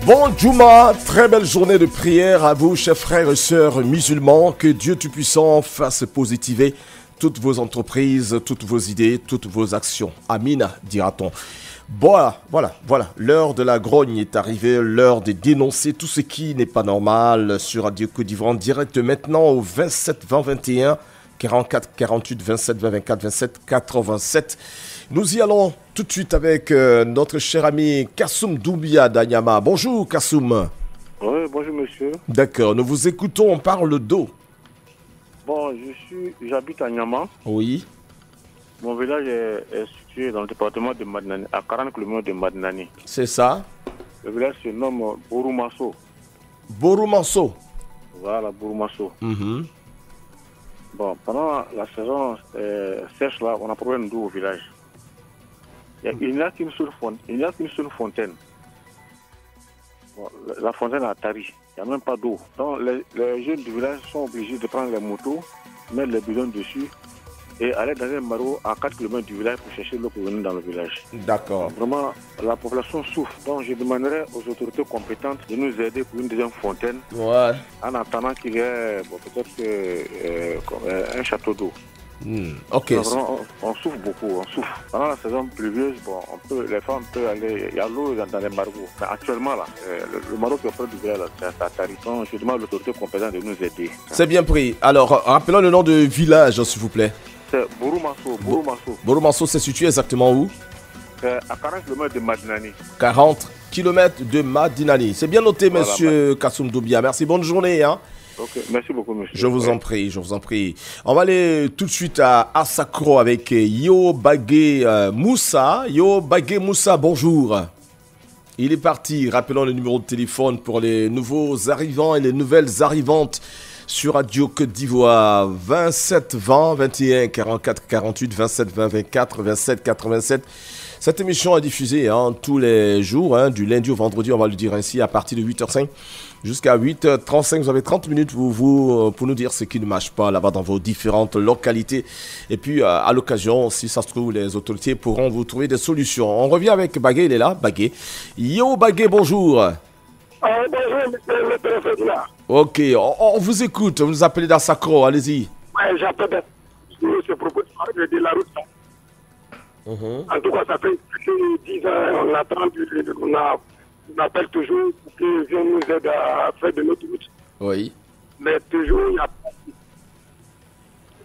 Bon Juma, très belle journée de prière à vous, chers frères et sœurs musulmans. Que Dieu Tout-Puissant fasse positiver toutes vos entreprises, toutes vos idées, toutes vos actions. Amin, dira-t-on. Voilà. L'heure de la grogne est arrivée, l'heure de dénoncer tout ce qui n'est pas normal sur Radio Côte d'Ivoire en direct maintenant au 27 20 21 44 48 27 20 24 27 87. Nous y allons tout de suite avec notre cher ami Kassoum Doumbia d'Anyama. Bonjour Kassoum. Oui, bonjour monsieur. D'accord, nous vous écoutons, on parle d'eau. Bon, j'habite à Nyama. Oui. Mon village est situé dans le département de Madinani, à 40 km de Madinani. C'est ça. Le village se nomme Boroumasso. Boroumasso. Voilà, Boroumasso. Bon, pendant la saison sèche là, on a problème d'eau au village. Il n'y a qu'une seule fontaine. Bon, la fontaine a tari. Il n'y a même pas d'eau. Donc les jeunes du village sont obligés de prendre les motos, mettre les bidons dessus et aller dans un maraud à 4 km du village pour chercher l'eau pour venir dans le village. D'accord. Vraiment, la population souffre. Donc je demanderai aux autorités compétentes de nous aider pour une deuxième fontaine. Ouais. En attendant qu'il y ait peut-être un château d'eau. Ok. Vraiment, on souffre beaucoup, on souffre. Pendant la saison pluvieuse, les femmes peuvent aller, il y a l'eau dans les margots. Mais actuellement, là, le maroc qui est près du village, ça t'arrive. Donc je demande à l'autorité compétente de nous aider. C'est bien pris. Alors, rappelons le nom de village, s'il vous plaît. C'est Boroumasso. Boroumasso, c'est situé exactement où? C'est à 40 km de Madinani. 40 km de Madinani. C'est bien noté, voilà, monsieur Kassoum Doumbia. Merci, bonne journée. Ok, merci beaucoup, monsieur. Je vous en prie. On va aller tout de suite à Asakro avec Yo Bagé Moussa. Yo Bagé Moussa, bonjour. Il est parti. Rappelons le numéro de téléphone pour les nouveaux arrivants et les nouvelles arrivantes sur Radio Côte d'Ivoire. 27 20 21 44 48 27 20 24 27 87. Cette émission est diffusée tous les jours, du lundi au vendredi, on va le dire ainsi, à partir de 8h05 jusqu'à 8h35. Vous avez 30 minutes pour nous dire ce qui ne marche pas là-bas dans vos différentes localités. Et puis, à l'occasion, si ça se trouve, les autorités pourront vous trouver des solutions. On revient avec Bagé, il est là, Bagé. Yo Bagé, bonjour. Bonjour, monsieur le président. Ok, on vous écoute, vous nous appelez d'Asakro, allez-y. Ouais, j'appelle ce propos de la route. En tout cas, ça fait 10 ans, on attend, on appelle toujours pour qu'ils viennent nous aider à faire de notre route. Oui. Mais toujours, il n'y a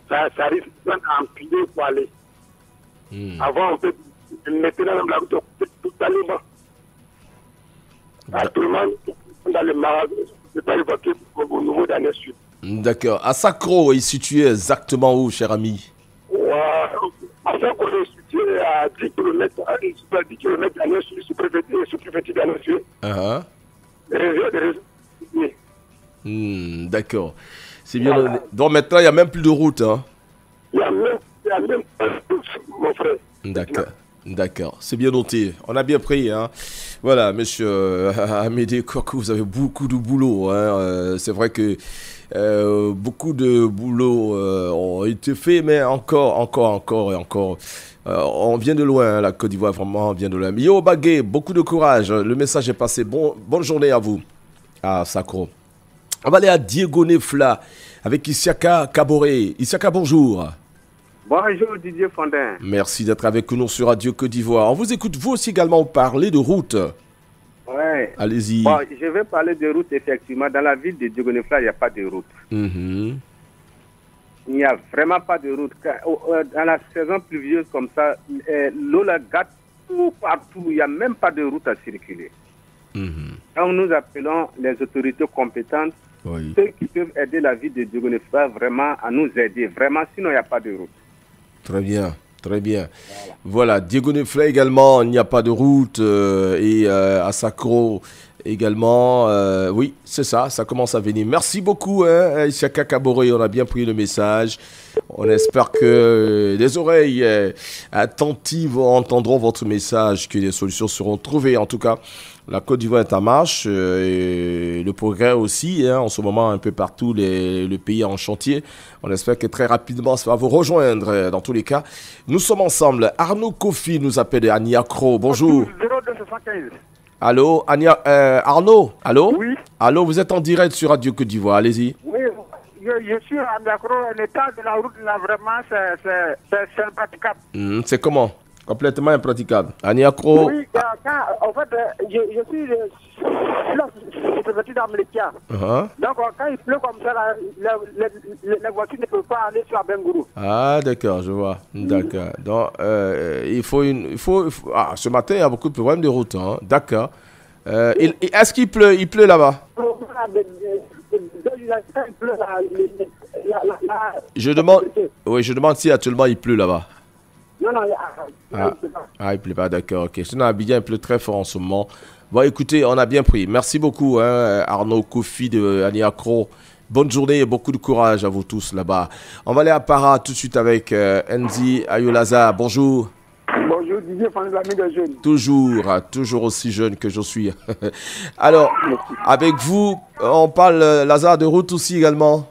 pas. Ça risque d'empiler pour aller. Avant, on peut mettre dans la route tout à l'heure. Tout le monde, dans le magasin, ne pas évoquer au niveau d'un sud. D'accord. Asakro est situé exactement où, cher ami? Asakro est situé à 10 km, d'Agnès, sous-préfecture d'Agnès. D'accord. C'est bien. Donc maintenant, il n'y a même plus de route. Il n'y a même pas de route, mon frère. D'accord, c'est bien noté. On a bien pris. Voilà, monsieur Amédée Kouakou, vous avez beaucoup de boulot. C'est vrai que beaucoup de boulot ont été faits, mais encore. On vient de loin, la Côte d'Ivoire, vraiment, on vient de loin. Yo Bagé, beaucoup de courage. Le message est passé. Bonne journée à vous, à Sakro. On va aller à Diego Nefla avec Isiaka Kaboré. Isiaka, bonjour. Bonjour Didier Fondin. Merci d'être avec nous sur Radio Côte d'Ivoire. On vous écoute vous aussi également parler de route. Ouais. Allez-y. Bon, je vais parler de route effectivement. Dans la ville de Diegonefla, il n'y a pas de route. Il n'y a vraiment pas de route. Dans la saison pluvieuse comme ça, l'eau la gâte tout partout. Il n'y a même pas de route à circuler. Donc nous appelons les autorités compétentes, ceux qui peuvent aider la ville de Diegonefla vraiment à nous aider. Vraiment, sinon il n'y a pas de route. Très bien. Voilà, Diego Nefla également, il n'y a pas de route. Et à Sakro également, oui, c'est ça commence à venir. Merci beaucoup, Isiaka Kaboré, on a bien pris le message. On espère que les oreilles attentives entendront votre message, que des solutions seront trouvées. En tout cas, la Côte d'Ivoire est en marche et le progrès aussi. En ce moment, un peu partout, le pays est en chantier. On espère que très rapidement, ça va vous rejoindre dans tous les cas. Nous sommes ensemble. Arnaud Kofi nous appelle de Aniakro. Bonjour. 0275. Allô, Arnaud. Allô? Oui. Allô, vous êtes en direct sur Radio Côte d'Ivoire, allez-y. Oui, je suis en accro. L'état de la route, là, vraiment, c'est impraticable. C'est comment? Complètement impraticable. Aniakro. Oui, en fait, je suis dans Mélékia. Donc, quand il pleut comme ça, là, les voitures ne peuvent pas aller sur la Bengourou. Ah, d'accord, je vois. D'accord. Donc, il faut Ah, ce matin, il y a beaucoup de problèmes de route. Hein. D'accord. Est-ce qu'il pleut? Il pleut là-bas? Je demande si actuellement il pleut là-bas. Non, il pleut pas, d'accord, ok. Sinon, à Abidjan, il pleut très fort en ce moment. Bon, écoutez, on a bien pris. Merci beaucoup, hein, Arnaud Kofi de Aniakro. Bonne journée et beaucoup de courage à vous tous là-bas. On va aller à Para tout de suite avec Nzi Ayolaza. Bonjour. Bonjour, Didier Fanny, l'ami des jeunes. Toujours aussi jeune que je suis. Alors, avec vous, on parle, Lazare, de route aussi également.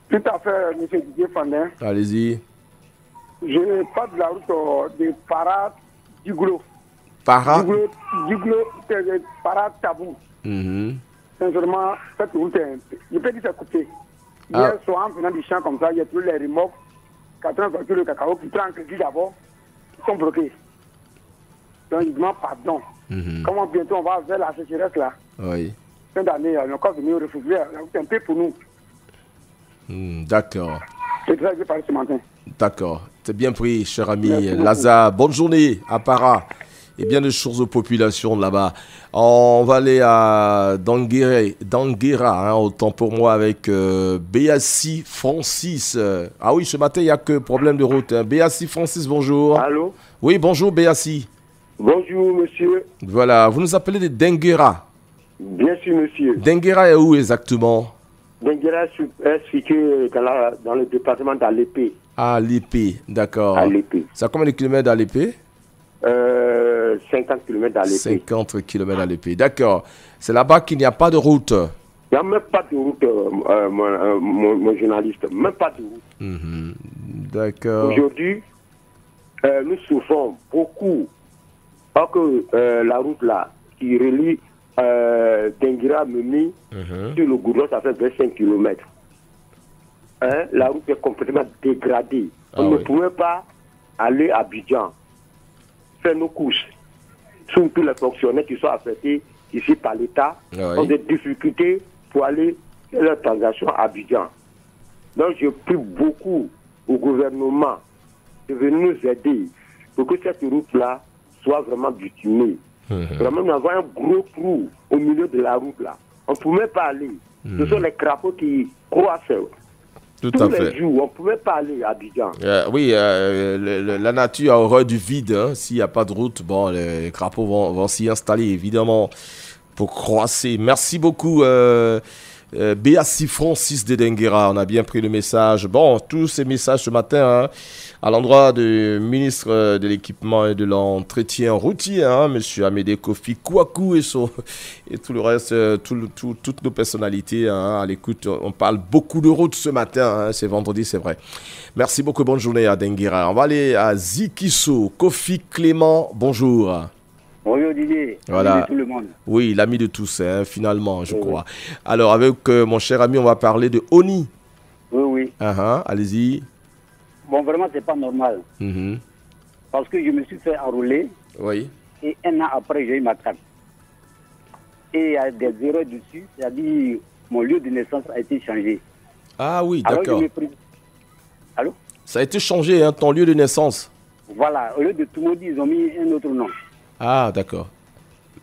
Tout à fait, monsieur Didier Fandin. Allez-y. Je parle de la route de Para Duglo. Para Duglo, Para Tabou. Sincèrement, cette route, je peux dire que c'est coupé. Hier soir, en venant du champ comme ça, il y a tous les remorques, 80 voitures de cacao qui prennent un crédit d'abord, qui sont bloqués. Donc, ils demandent pardon. Comment bientôt on va vers la sécheresse là? Oui. Fin d'année, on est encore venu réfugier. C'est un peu pour nous. D'accord. C'est ça que j'ai parlé ce matin. D'accord. C'est bien pris, cher ami Lazare. Bonne journée à Para. Et bien de choses aux populations là-bas. On va aller à Danguera, hein, autant pour moi, avec Béassi Francis. Ah oui, ce matin, il n'y a que problème de route. Hein. Béassi Francis, bonjour. Allô? Oui, bonjour Béassi. Bonjour, monsieur. Voilà, vous nous appelez de Denguera. Bien sûr, monsieur. Denguera est où exactement? Denguera est situé dans le département d'Alépé. Ah, l'épée, d'accord. Alépé. C'est à combien de kilomètres d'Alépé? 50 km d'Alépé. 50 km d'Alépé, d'accord. C'est là-bas qu'il n'y a pas de route. Il n'y a même pas de route, mon journaliste. Même pas de route. D'accord. Aujourd'hui, nous souffrons beaucoup. Parce que la route là, qui relie Denguera Memi sur le goudron, ça fait 25 km. La route est complètement dégradée. On ne pouvait pas aller à Abidjan, faire nos courses. Surtout les fonctionnaires qui sont affectés ici par l'État ont des difficultés pour aller faire leurs transactions à Abidjan. Donc je prie beaucoup au gouvernement de venir nous aider pour que cette route-là soit vraiment bitumée. Vraiment, nous avons un gros trou au milieu de la route là. On ne pouvait pas aller. Ce sont les crapauds qui croissent. Tous les jours, on ne pouvait pas aller à Abidjan. Oui, la nature a horreur du vide. Hein. S'il n'y a pas de route, bon, les crapauds vont s'y installer, évidemment, pour croisser. Merci beaucoup, Béassi Francis de Denguera. On a bien pris le message. Bon, tous ces messages ce matin, hein, à l'endroit du ministre de l'équipement et de l'entretien routier, hein, M. Amédée Kofi Kouakou et tout le reste, toutes nos personnalités, hein, à l'écoute. On parle beaucoup de route ce matin, hein, c'est vendredi, c'est vrai. Merci beaucoup, bonne journée à Denguera. On va aller à Zikiso. Kofi Clément, bonjour. Bonjour Didier, voilà. L'ami de tout le monde. Oui, l'ami de tous, hein, finalement, je crois. Alors, avec mon cher ami, on va parler de Oni. Oui. Allez-y. Bon, vraiment, c'est pas normal. Parce que je me suis fait enrôler. Oui. Et un an après, j'ai eu ma carte. Et il y a des erreurs dessus. C'est-à-dire, mon lieu de naissance a été changé. Ah oui, d'accord. Allô? Ça a été changé, hein, ton lieu de naissance. Voilà, au lieu de Toumoudi, ils ont mis un autre nom. Ah, d'accord.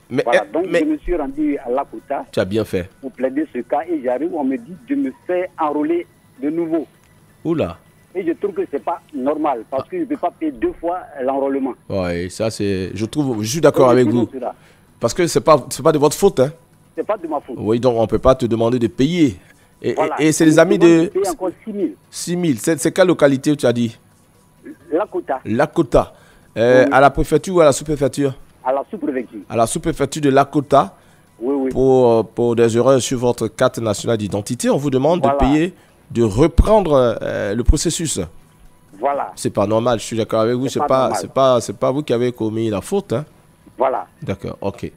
Voilà, donc je me suis rendu à Lakota. Tu as bien fait. Pour plaider ce cas et j'arrive, on me dit de me faire enrôler de nouveau. Oula. Et je trouve que c'est pas normal parce que je ne peux pas payer 2 fois l'enrôlement. Oui, ça c'est. Je suis d'accord avec vous. Parce que c'est pas de votre faute, hein. C'est pas de ma faute. Oui, donc on ne peut pas te demander de payer. Et, voilà. Et c'est les amis de. Payer encore 6 000. 6 000. C'est quelle localité tu as dit? Lakota. Lakota. À la préfecture ou à la sous-préfecture? À la sous-préfecture. À la sous-préfecture de Lakota. Oui. Pour des erreurs sur votre carte nationale d'identité, on vous demande de payer, de reprendre le processus. Voilà. C'est pas normal, je suis d'accord avec vous. C'est pas vous qui avez commis la faute, hein? Voilà. D'accord, ok.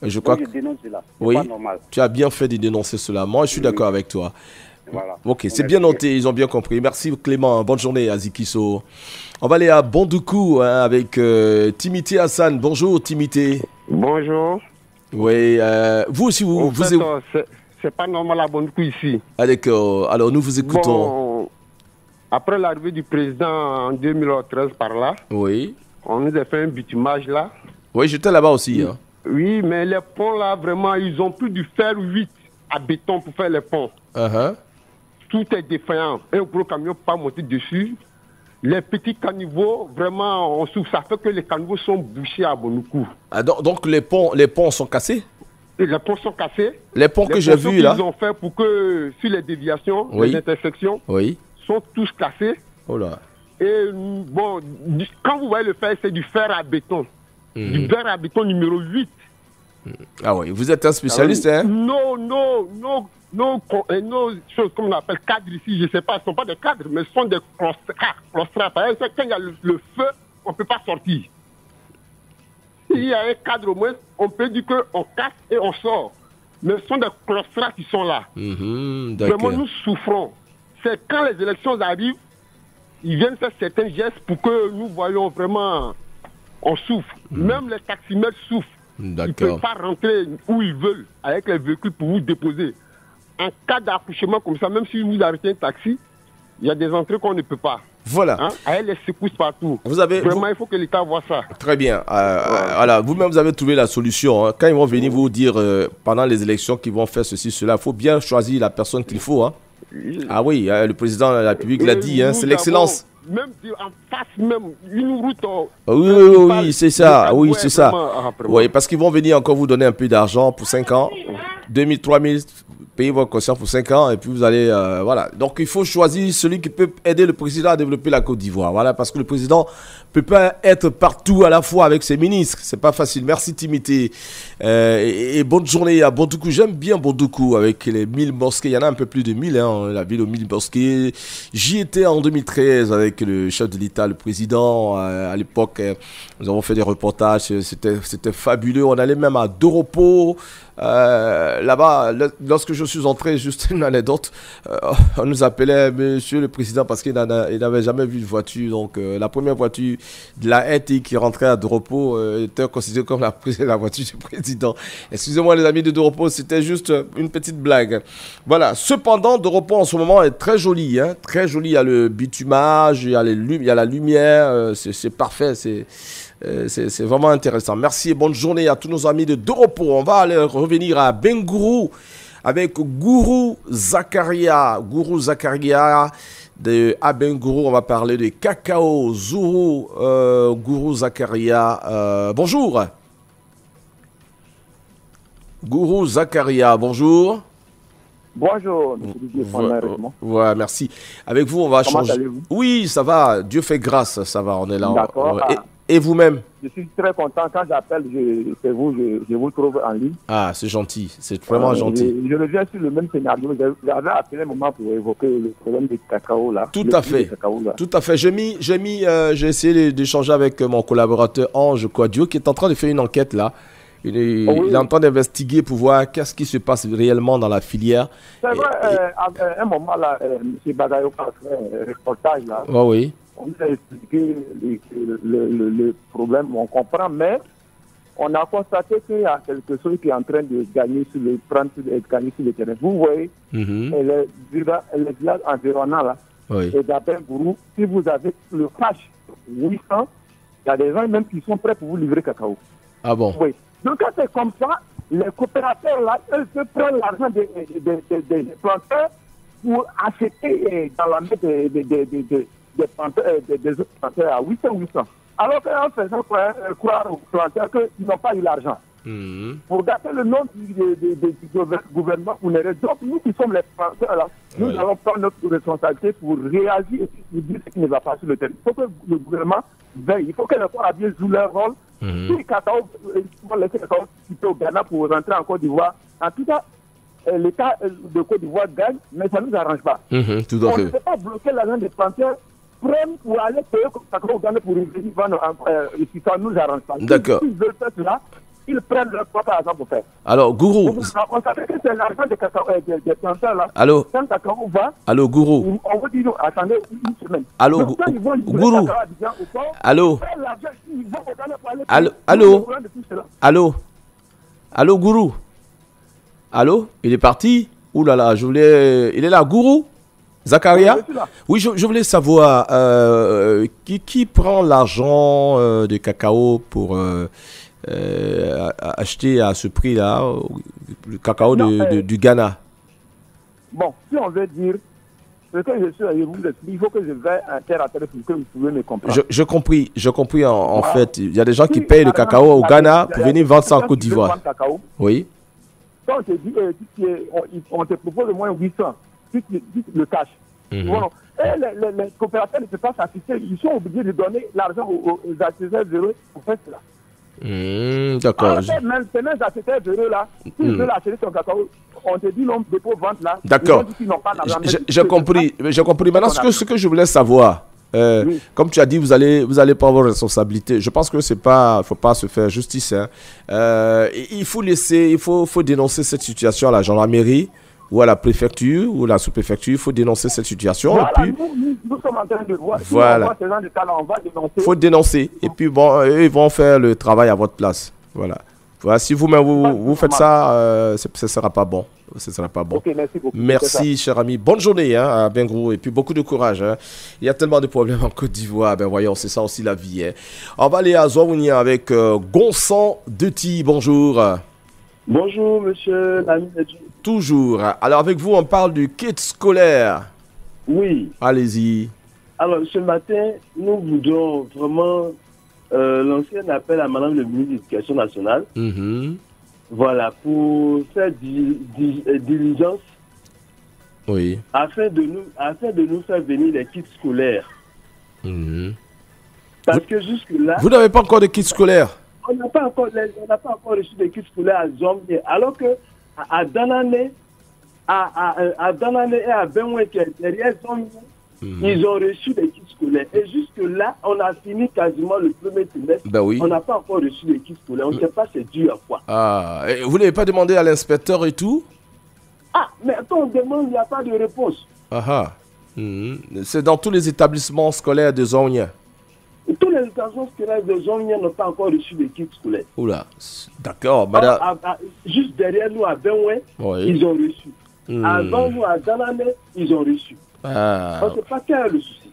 Je crois je dénonce cela. C'est oui, pas normal. tu as bien fait de dénoncer cela. Moi, je suis d'accord avec toi. Voilà. Ok, c'est bien noté, ils ont bien compris. Merci Clément, bonne journée à Zikiso. On va aller à Bondoukou avec Timité Hassan. Bonjour Timité. Bonjour. Oui, vous aussi, c'est pas normal à Bondoukou ici. Ah d'accord, alors nous vous écoutons. Bon, après l'arrivée du président en 2013 par là, oui. On nous a fait un bitumage là. Oui, j'étais là-bas aussi. Hein. Oui, mais les ponts là, vraiment, ils ont plus du fer 8 à béton pour faire les ponts. Tout est défaillant. Un gros camion ne peut pas monter dessus. Les petits caniveaux, vraiment, on souffre. Ça fait que les caniveaux sont bouchés à Bondoukou. Ah, donc les ponts sont cassés? Et les ponts sont cassés. Les ponts que j'ai vus là? Ils ont fait pour que, sur les déviations, les intersections, sont tous cassés. Oh là. Et bon, quand vous voyez le fer, c'est du fer à béton. Du fer à béton numéro 8. Ah oui, vous êtes un spécialiste, hein? Nos choses comme on appelle cadres ici, je ne sais pas, ce ne sont pas des cadres, mais ce sont des claustras. Quand il y a le feu, on ne peut pas sortir. S'il y a un cadre au moins, on peut dire qu'on casse et on sort. Mais ce sont des claustras qui sont là. Vraiment, nous souffrons. C'est quand les élections arrivent, ils viennent faire certains gestes pour que nous voyons vraiment, on souffre. Même les taximètres souffrent. Ils ne peuvent pas rentrer où ils veulent avec les véhicules pour vous déposer. En cas d'accouchement comme ça, même si vous arrêtez un taxi, il y a des entrées qu'on ne peut pas. Voilà. Avec les secousses partout. Vraiment, il faut que l'État voit ça. Très bien. Voilà. Vous-même, vous avez trouvé la solution. Hein. Quand ils vont venir vous dire pendant les élections qu'ils vont faire ceci, cela, il faut bien choisir la personne qu'il faut. Hein. Ah oui, le président de la République l'a dit, hein, c'est l'excellence. Même en face, même une route. Oui, c'est ça. Oui, c'est ça. Oui, parce qu'ils vont venir encore vous donner un peu d'argent pour 5 ans. 2000, 3000, payez votre conscience pour 5 ans et puis vous allez... voilà. Donc il faut choisir celui qui peut aider le président à développer la Côte d'Ivoire. Voilà, parce que le président ne peut pas être partout à la fois avec ses ministres. C'est pas facile. Merci Timité. Et bonne journée à Bondoukou. J'aime bien Bondoukou avec les 1000 mosquées. Il y en a un peu plus de 1000, hein, la ville aux 1000 mosquées. J'y étais en 2013 avec le chef de l'État, le président. À l'époque, nous avons fait des reportages. C'était fabuleux. On allait même à Doropo. Là-bas, lorsque je suis entré, juste une anecdote, on nous appelait Monsieur le Président parce qu'il n'avait jamais vu de voiture. Donc, la première voiture de la RT qui rentrait à Doropo était considérée comme la voiture du président. Excusez-moi les amis de Doropo, c'était juste une petite blague. Voilà. Cependant, Doropo en ce moment est très joli, hein, très joli. Il y a le bitumage, il y a la lumière, c'est parfait, c'est vraiment intéressant. Merci et bonne journée à tous nos amis de Doropo. On va aller revenir à Bengourou avec Gourou Zakaria. Gourou Zakaria de Abengourou. On va parler de cacao. Gourou Zakaria. Bonjour. Gourou Zakaria, bonjour. Bonjour, M. Ouais, merci. Avec vous, on va changer. Comment allez-vous? Oui, ça va. Dieu fait grâce, ça va. On est là. D'accord. Et vous-même? Je suis très content. Quand j'appelle, je vous trouve en ligne. Ah, c'est gentil. C'est vraiment gentil. Je reviens sur le même scénario. J'avais appelé un moment pour évoquer le problème du cacao là. Tout à fait. Tout à fait. J'ai essayé d'échanger avec mon collaborateur Ange Quadio qui est en train de faire une enquête là. Il est en train d'investiguer pour voir qu'est-ce qui se passe réellement dans la filière. C'est vrai, à un moment là, M. Bagayo a fait un reportage là. Oh, oui. On nous a expliqué le problème, on comprend, mais on a constaté qu'il y a quelque chose qui est en train de gagner sur le terrain. Vous voyez, les villages environnants là, et d'après Gourou, si vous avez le cash 800, il y a des gens même qui sont prêts pour vous livrer cacao. Ah bon? Oui. Donc quand c'est comme ça, les coopérateurs là, eux se prennent l'argent des planteurs pour acheter dans la main des autres planteurs à 800. Alors qu'en faisant croire aux planteurs qu'ils n'ont pas eu l'argent. Pour gâter le nom du gouvernement, donc nous qui sommes les planteurs là, nous allons prendre notre responsabilité pour réagir et pour dire ce qui ne va pas sur le terrain. Il faut que le gouvernement veille, il faut que les Arabiens jouent leur rôle. Si le cacao, ils vont laisser le cacao quitter au Ghana pour rentrer en Côte d'Ivoire. En tout cas, l'État de Côte d'Ivoire gagne, mais ça ne nous arrange pas. Tout à fait. On ne peut pas bloquer l'argent des planteurs pour aller payer au Ghana pour venir vendre ici. Ça ne nous arrange pas. D'accord. S'ils veulent faire cela, ils prennent leur propre argent pour faire. Alors, Gourou. On savait que c'est l'argent des planteurs là. Allô. Quand le cacao va, allô, Gourou. on vous dit, attendez une semaine. Allô, donc, quand ils vont Gourou. Allô. Allô. Allô. Allô, Gourou. Allô. Il est parti. Ouh là là, il est là, Gourou. Zakaria? Oui, je voulais savoir qui prend l'argent de cacao pour acheter à ce prix-là le cacao du Ghana. Bon, si on veut dire ce que je suis, il faut que je vais un terre à terre pour que vous pouvez me comprendre. Je compris en fait. Il y a des gens qui payent le cacao au Ghana pour venir vendre ça en Côte d'Ivoire. Oui. Quand on te dit, on te propose au moins 800, le cash. Bon, et les coopérateurs ne peuvent pas s'assister, ils sont obligés de donner l'argent aux artisans heureux pour faire cela. D'accord. Même ces artisans heureux là, s'ils veulent acheter son cacao, on te dit non, dépôt vente là. D'accord. J'ai compris. Maintenant, ce que je voulais savoir, comme tu as dit, vous allez prendre vos responsabilités. Je pense que faut pas se faire justice. Hein. Il faut dénoncer cette situation à la gendarmerie ou à la préfecture ou à la sous-préfecture. Il faut dénoncer cette situation. Voilà, et puis, nous sommes en train de voir. Voilà. Il faut dénoncer. Et puis, bon, eux, ils vont faire le travail à votre place. Voilà. Si vous-même vous faites ça, ce ne sera pas bon. Ce sera pas bon. Okay, merci beaucoup. Merci, cher ami. Bonne journée à Bengrou. Et puis beaucoup de courage. Hein. Il y a tellement de problèmes en Côte d'Ivoire. Ben voyons, c'est ça aussi la vie. Hein. On va aller à Zouounia avec Gonsan Deti. Bonjour. Bonjour, monsieur l'ami. Toujours. Alors, avec vous, on parle du kit scolaire. Oui. Allez-y. Alors, ce matin, nous voudrions vraiment lancer un appel à madame le ministre de l'Éducation nationale. Voilà, pour faire diligence. Oui. Afin de nous faire venir les kits scolaires. Parce que jusque-là... Vous n'avez pas encore de kits scolaires? On n'a pas encore reçu des kits scolaires à Zombier. Alors que à Danané, et à Benoué, qui est derrière Zombier, ils ont reçu des kits scolaires. Et jusque-là, on a fini quasiment le premier trimestre. Ben oui. On n'a pas encore reçu des kits scolaires. On ne sait pas c'est dû à quoi. Ah, et vous n'avez pas demandé à l'inspecteur et tout? Ah, mais quand on demande, il n'y a pas de réponse. C'est dans tous les établissements scolaires de Zouounia? Tous les établissements scolaires de Zouounia n'ont pas encore reçu des kits scolaires. Oula, d'accord, madame. Juste derrière nous, à Benoué, ils ont reçu. Avant nous, à Danané, ils ont reçu. On ne sait pas quel est le souci.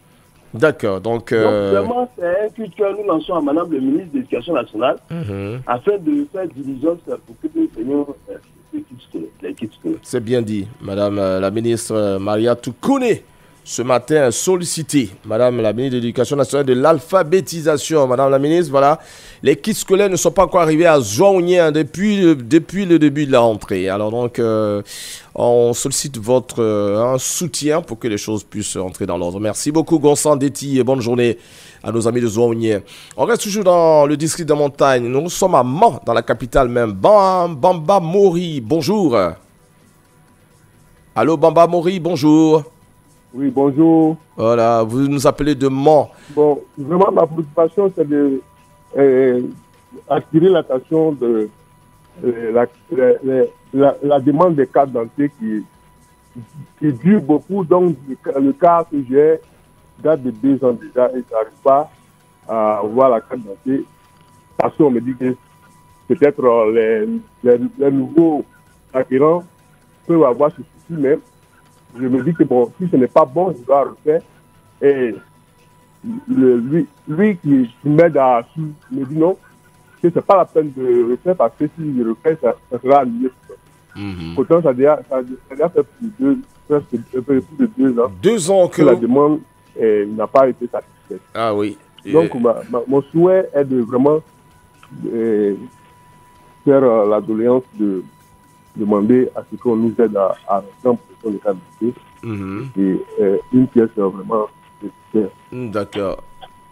D'accord, donc vraiment, c'est un cri que nous lançons à madame le ministre de l'Éducation nationale afin de faire diligence pour que nous tenions les kits scolaires. C'est bien dit, madame la ministre Maria Toukoune. Ce matin, sollicité, madame la ministre de l'Éducation nationale, de l'alphabétisation. Madame la ministre, voilà, les kits scolaires ne sont pas encore arrivés à Zouounia depuis le début de la rentrée. Alors donc, on sollicite votre soutien pour que les choses puissent entrer dans l'ordre. Merci beaucoup, Gonsan Deti, et bonne journée à nos amis de Zouounia. On reste toujours dans le district de montagne. Nous sommes à Mans, dans la capitale même. Bamba Mori, bonjour. Allô, Bamba Mori, bonjour. Oui, bonjour. Voilà, vous nous appelez de Mans. Bon, vraiment, ma préoccupation, c'est de attirer l'attention de la demande des cartes d'identité qui dure beaucoup. Donc, le cas que j'ai date de 2 ans déjà et je n'arrive pas à avoir la carte d'identité. Parce qu'on me dit que peut-être les nouveaux acquérants peuvent avoir ce souci même. Je me dis que bon, si ce n'est pas bon, je dois refaire. Et lui qui m'aide à me dit non, que ce n'est pas la peine de refaire parce que si je refais, ça sera annulé. Pourtant, ça a déjà fait presque plus de 2 ans. 2 ans que la demande n'a pas été satisfaite. Ah oui. Donc, mon souhait est de vraiment faire la doléance de demander à ce qu'on nous aide à rentrer en position de qualité et une pièce vraiment nécessaire. D'accord.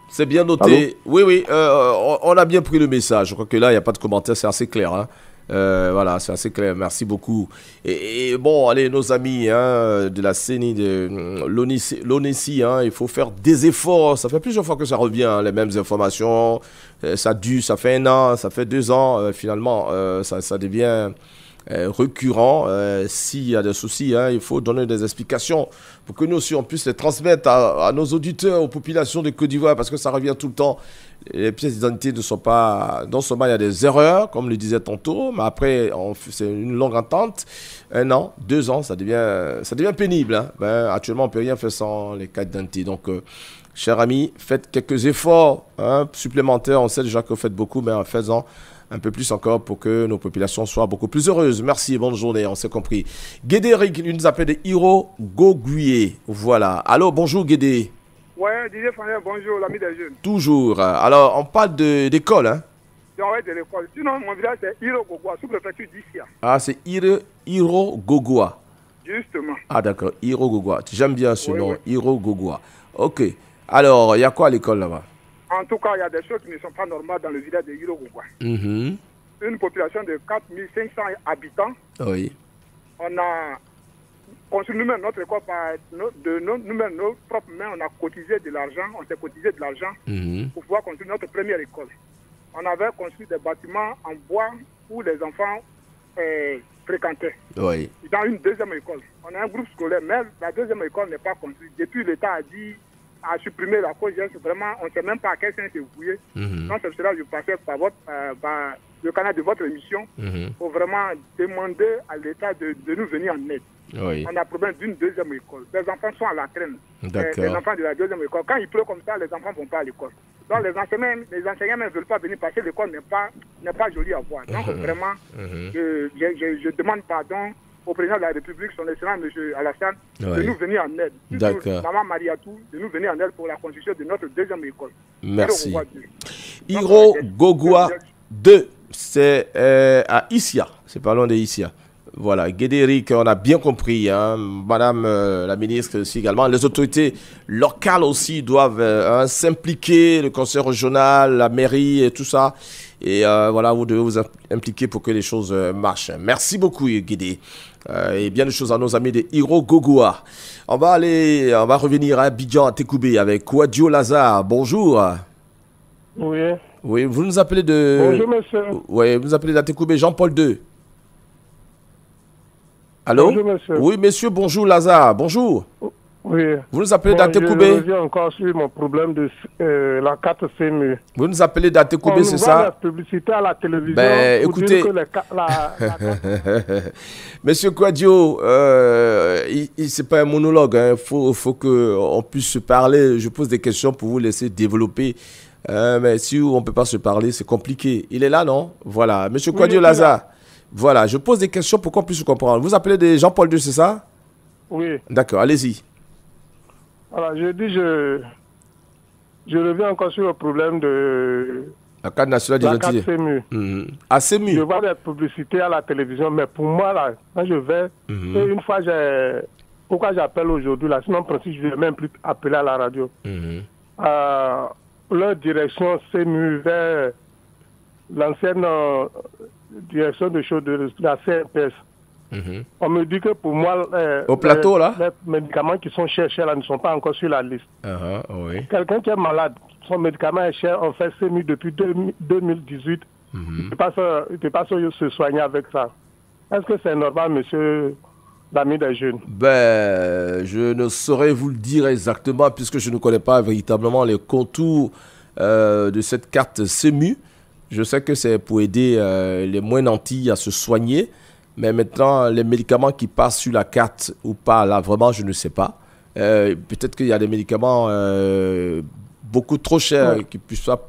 C'est bien noté. Allô? Oui, on a bien pris le message. Je crois que là, il n'y a pas de commentaire, c'est assez clair. Hein. Voilà, c'est assez clair. Merci beaucoup. Et bon, allez, nos amis de la CENI, de l'ONESI, il faut faire des efforts. Ça fait plusieurs fois que ça revient, les mêmes informations. Ça fait 1 an, ça fait 2 ans. Finalement, ça devient récurrent. S'il y a des soucis, il faut donner des explications pour que nous aussi on puisse les transmettre à nos auditeurs, aux populations de Côte d'Ivoire, parce que ça revient tout le temps. Les pièces d'identité ne sont pas... Non seulement il y a des erreurs, comme le disait tantôt, mais après, c'est une longue entente. 1 an, 2 ans, ça devient pénible. Actuellement, on ne peut rien faire sans les cartes d'identité. Donc, chers amis, faites quelques efforts supplémentaires. On sait déjà que vous faites beaucoup, mais en faisant un peu plus encore pour que nos populations soient beaucoup plus heureuses. Merci, bonne journée, on s'est compris. Guédé Eric, il nous appelle de Hiro Goguye. Voilà. Allô, bonjour Guédé. Ouais, Didier Fanel, bonjour, l'ami des jeunes. Toujours. Alors, on parle d'école, hein? Ouais, de l'école. Sinon, mon village, c'est Hiro Gogoua, sous-préfecture d'Issia. Ah, c'est Hiro Gogoua. Justement. Ah, d'accord, Hiro Gogoua. J'aime bien ce nom, ouais. Hiro Gogoua. Ok. Alors, il y a quoi à l'école là-bas? En tout cas, il y a des choses qui ne sont pas normales dans le village de Hiro Gogoua. Une population de 4500 habitants. Oui. On a construit nous-mêmes notre école par nous-mêmes, nos propres mains. On a cotisé de l'argent. On s'est cotisé de l'argent pour pouvoir construire notre première école. On avait construit des bâtiments en bois où les enfants fréquentaient. Oui. Dans une deuxième école. On a un groupe scolaire, mais la deuxième école n'est pas construite. Depuis, l'État a dit à supprimer la cause, vraiment, on ne sait même pas à quel sens c'est voué. Donc, c'est cela que je passais par le canal de votre émission pour vraiment demander à l'État de nous venir en aide. Oui. On a problème d'une deuxième école. Les enfants sont à la traîne. D'accord. Les enfants de la deuxième école. Quand il pleut comme ça, les enfants ne vont pas à l'école. Donc, les enseignants ne veulent pas venir parce que l'école n'est pas jolie à voir. Donc, vraiment, je demande pardon au président de la République, son excellent M. Alassane, de nous venir en aide. D'accord. Maman Mariatou, de nous venir en aide pour la construction de notre deuxième école. Merci. Hiro Gogoua 2, c'est à Issia. C'est pas loin de Issia. Voilà, Guédéric, on a bien compris, Madame la ministre aussi également. Les autorités locales aussi doivent s'impliquer, le conseil régional, la mairie et tout ça. Et voilà, vous devez vous impliquer pour que les choses marchent. Merci beaucoup, Guédé. Et bien de choses à nos amis de Hiro Gogoua. On va revenir à Abidjan, à Tekoubé avec Kouadio Lazare. Bonjour. Oui. Oui, vous nous appelez de... Bonjour, monsieur. Oui, vous nous appelez d'Atekoubé, Jean-Paul II. Allô? Bonjour, monsieur. Oui, monsieur, bonjour, Lazare. Bonjour. Oui. Vous nous appelez d'Atekoubé? Je reviens encore sur mon problème de la carte CMU. Vous nous appelez d'Atekoubé, c'est ça? On voit la publicité à la télévision. Ben, écoutez... Monsieur Kouadio, c'est pas un monologue. Il faut qu'on puisse se parler. Je pose des questions pour vous laisser développer. Mais si on ne peut pas se parler, c'est compliqué. Il est là, non? Voilà. Monsieur Kouadio Lazare. Voilà, je pose des questions pour qu'on puisse se comprendre. Vous appelez des Jean-Paul II, c'est ça? Oui. D'accord, allez-y. Voilà, je reviens encore sur le problème de la carte nationale d'identité. La carte CMU. Ah, CMU. Je vois des publicités à la télévision, mais pour moi, là, quand je vais, et une fois, pourquoi j'appelle aujourd'hui, là, sinon, en principe, je ne vais même plus appeler à la radio. Leur direction CMU vers l'ancienne direction de choses de la CNPS. On me dit que pour moi, au plateau, là, les médicaments qui sont chers là ne sont pas encore sur la liste. Oui. Quelqu'un qui est malade, son médicament est cher, on fait CMU depuis 2018. Il ne peut pas se soigner avec ça. Est-ce que c'est normal, monsieur l'ami des jeunes? Ben, je ne saurais vous le dire exactement puisque je ne connais pas véritablement les contours de cette carte CMU. Je sais que c'est pour aider les moins nantis à se soigner. Mais maintenant, les médicaments qui passent sur la carte ou pas, là, vraiment, je ne sais pas. Peut-être qu'il y a des médicaments beaucoup trop chers qui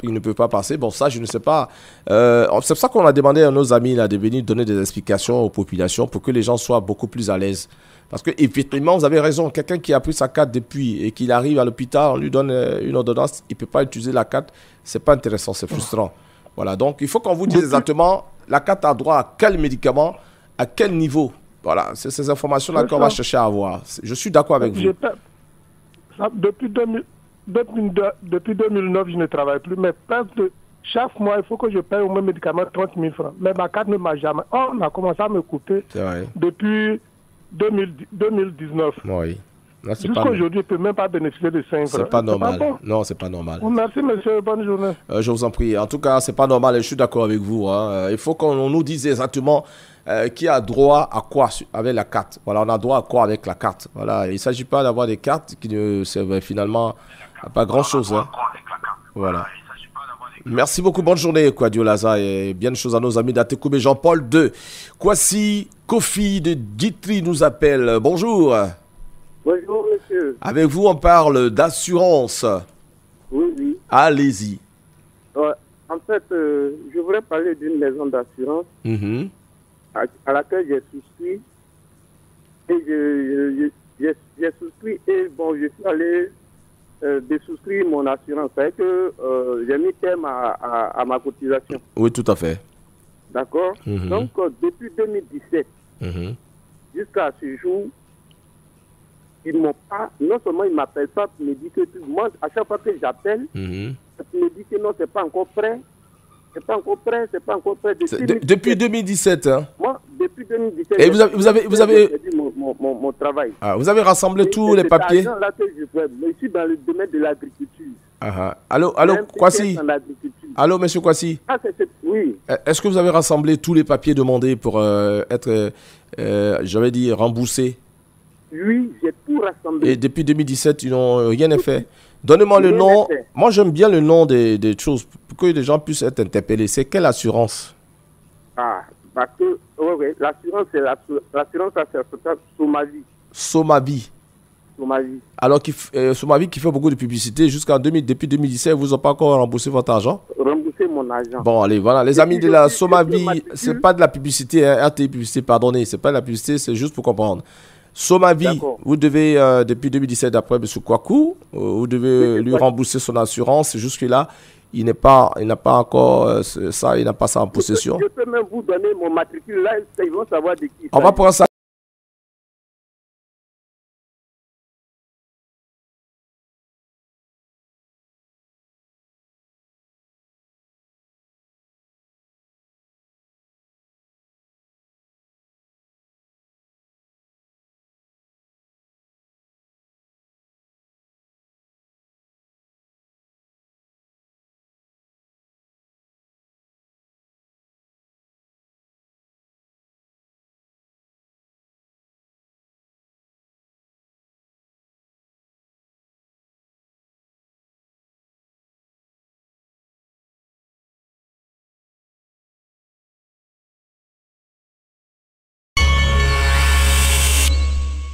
ne peuvent pas passer. Bon, ça, je ne sais pas. C'est pour ça qu'on a demandé à nos amis là, de venir donner des explications aux populations pour que les gens soient beaucoup plus à l'aise. Parce que, effectivement, vous avez raison. Quelqu'un qui a pris sa carte depuis et qu'il arrive à l'hôpital, on lui donne une ordonnance, il ne peut pas utiliser la carte. Ce n'est pas intéressant, c'est frustrant. Voilà, donc il faut qu'on vous dise exactement la carte a droit à quel médicament, à quel niveau. Voilà, c'est ces informations-là qu'on va chercher à avoir. Je suis d'accord avec vous. Depuis 2009, je ne travaille plus, mais presque chaque mois, il faut que je paye au moins médicaments 30 000 francs. Mais ma carte ne m'a jamais. On a commencé à me couper depuis 2019. Oui. Jusqu'à aujourd'hui, je ne peux même pas bénéficier de 5 francs. C'est pas normal. Non, c'est pas normal. Oh, merci, monsieur. Bonne journée. Je vous en prie. En tout cas, c'est pas normal. Je suis d'accord avec vous. Hein. Il faut qu'on nous dise exactement qui a droit à quoi avec la carte. Voilà, on a droit à quoi avec la carte. Voilà, il ne s'agit pas d'avoir des cartes qui ne servent finalement à pas grand-chose. Hein. Voilà. Merci beaucoup, bonne journée, Diolaza, et bien de choses à nos amis d'Atekoube et Jean-Paul II. Kwasi Kofi de Guitry nous appelle. Bonjour. Bonjour, monsieur. Avec vous, on parle d'assurance. Oui, oui. Allez-y. En fait, je voudrais parler d'une maison d'assurance à laquelle j'ai souscrit. Et j'ai souscrit et bon, je suis allé de souscrire mon assurance. C'est que j'ai mis terme à ma cotisation. Oui, tout à fait. D'accord. Donc, depuis 2017 jusqu'à ce jour, ils m'ont pas, non seulement ils ne m'appellent pas pour me dire que moi, à chaque fois que j'appelle, ils me disent que non, c'est pas encore prêt. C'est pas encore prêt, c'est pas encore prêt. Depuis 2017, hein? Moi, depuis 2017. Et vous avez mon travail. Ah, vous avez rassemblé tous les papiers? Là que je suis dans le domaine de l'agriculture. Allô, Kwasi? Allô, monsieur Kwasi? Oui. Est-ce que vous avez rassemblé tous les papiers demandés pour être, j'avais dit, remboursé? Oui, j'ai tout rassemblé. Et depuis 2017, ils n'ont rien fait. Donnez-moi le nom. Moi, j'aime bien le nom des choses pour que les gens puissent être interpellés. C'est quelle assurance? Ah, parce que l'assurance, c'est l'assurance Somavi. Somavi. Somavi. Alors, Somavi qui fait beaucoup de publicité depuis 2017, vous n'avez pas encore remboursé votre argent? Remboursé mon argent. Bon, allez, voilà. Les amis de la Somavi, ce n'est pas de la publicité, RTI publicité, pardonnez. Ce n'est pas de la publicité, c'est juste pour comprendre. Somavi, vous devez, depuis 2017, d'après M. Kwaku, vous devez lui rembourser son assurance. Jusque-là, il n'a pas encore ça, il n'a pas ça en possession. Je peux même vous donner mon matricule. Là, ils vont savoir de qui. On va prendre ça.